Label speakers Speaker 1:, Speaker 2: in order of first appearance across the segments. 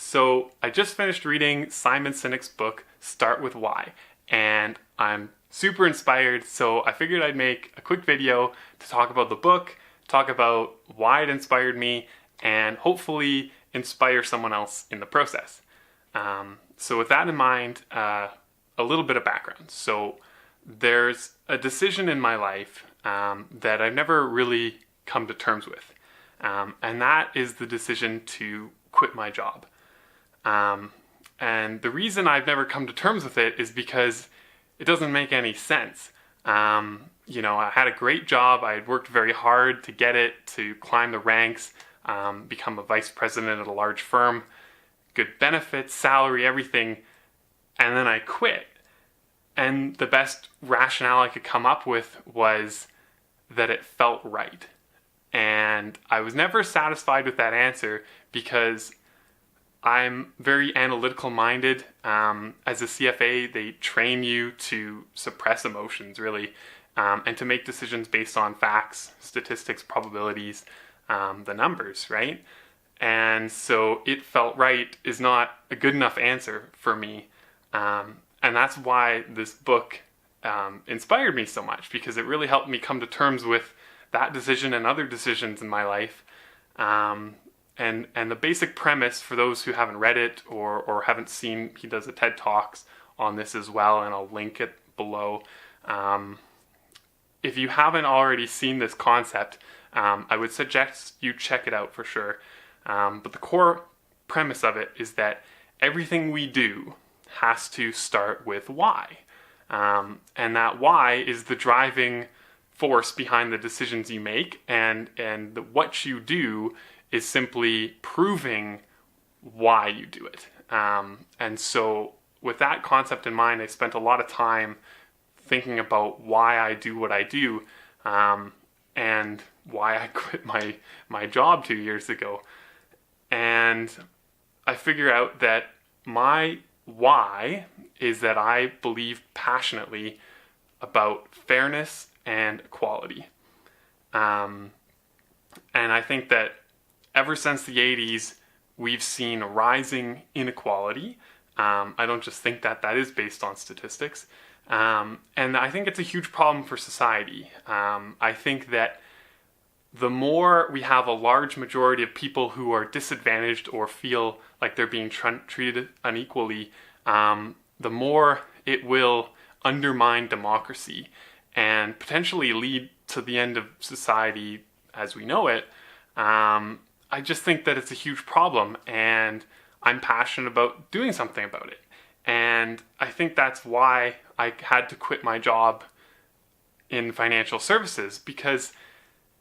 Speaker 1: So I just finished reading Simon Sinek's book, Start With Why, and I'm super inspired, so I figured I'd make a quick video to talk about the book, talk about why it inspired me, and hopefully inspire someone else in the process. So with that in mind, a little bit of background. So there's a decision in my life that I've never really come to terms with, and that is the decision to quit my job. And the reason I've never come to terms with it is because it doesn't make any sense. I had a great job. I had worked very hard to get it, to climb the ranks, become a vice president at a large firm, good benefits, salary, everything, and then I quit. And the best rationale I could come up with was that it felt right. And I was never satisfied with that answer because I'm very analytical minded. As a CFA, they train you to suppress emotions, really, and to make decisions based on facts, statistics, probabilities, the numbers, right? And so it felt right is not a good enough answer for me. And that's why this book inspired me so much, because it really helped me come to terms with that decision and other decisions in my life. And the basic premise, for those who haven't read it or haven't seen, he does a TED Talks on this as well, and I'll link it below. If you haven't already seen this concept, I would suggest you check it out for sure. But the core premise of it is that everything we do has to start with why. And that why is the driving force behind the decisions you make, and what you do is simply proving why you do it. And so with that concept in mind, I spent a lot of time thinking about why I do what I do, and why I quit my job 2 years ago. And I figure out that my why is that I believe passionately about fairness and equality. And I think that ever since the 80s, we've seen rising inequality. I don't just think that is based on statistics. And I think it's a huge problem for society. I think that the more we have a large majority of people who are disadvantaged or feel like they're being treated unequally, the more it will undermine democracy and potentially lead to the end of society as we know it. I just think that it's a huge problem, and I'm passionate about doing something about it. And I think that's why I had to quit my job in financial services, because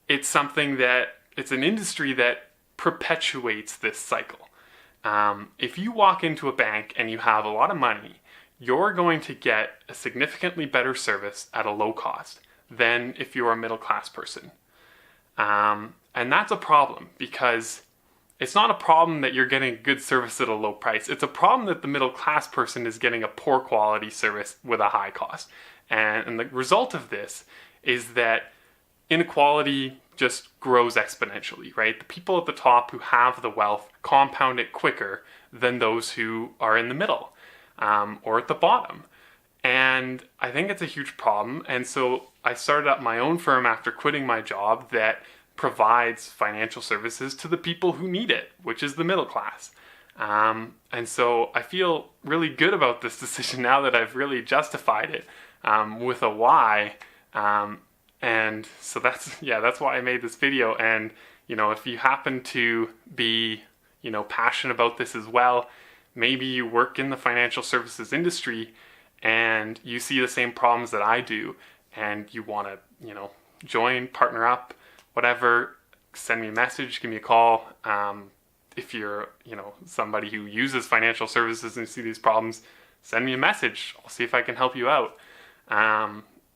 Speaker 1: it's an industry that perpetuates this cycle. If you walk into a bank and you have a lot of money, you're going to get a significantly better service at a low cost than if you're a middle-class person. And that's a problem, because it's not a problem that you're getting good service at a low price. It's a problem that the middle-class person is getting a poor quality service with a high cost. And the result of this is that inequality just grows exponentially, right? The people at the top who have the wealth compound it quicker than those who are in the middle, or at the bottom. And I think it's a huge problem. And so I started up my own firm after quitting my job that provides financial services to the people who need it, which is the middle class. And so I feel really good about this decision now that I've really justified it with a why. And so that's why I made this video. And, if you happen to be, passionate about this as well, maybe you work in the financial services industry and you see the same problems that I do, and you want to, join, partner up, whatever, send me a message, give me a call. If you're, somebody who uses financial services and you see these problems, send me a message. I'll see if I can help you out.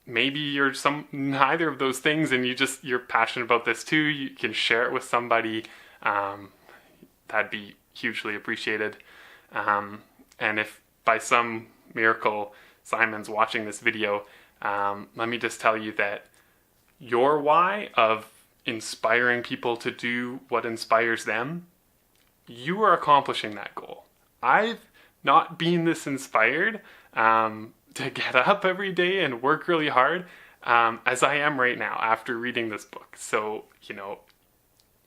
Speaker 1: Maybe you're neither of those things, and you're passionate about this too. You can share it with somebody. That'd be hugely appreciated. And if by some miracle Simon's watching this video, let me just tell you that your why of inspiring people to do what inspires them you are accomplishing that goal. I've not been this inspired to get up every day and work really hard as I am right now after reading this book. So,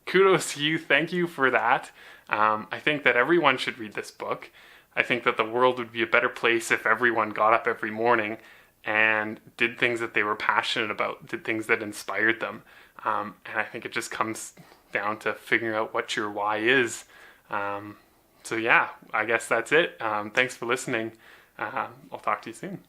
Speaker 1: kudos to you. Thank you for that. I think that everyone should read this book. I think that the world would be a better place if everyone got up every morning and did things that they were passionate about, did things that inspired them. And I think it just comes down to figuring out what your why is. So yeah, I guess that's it. Thanks for listening. I'll talk to you soon.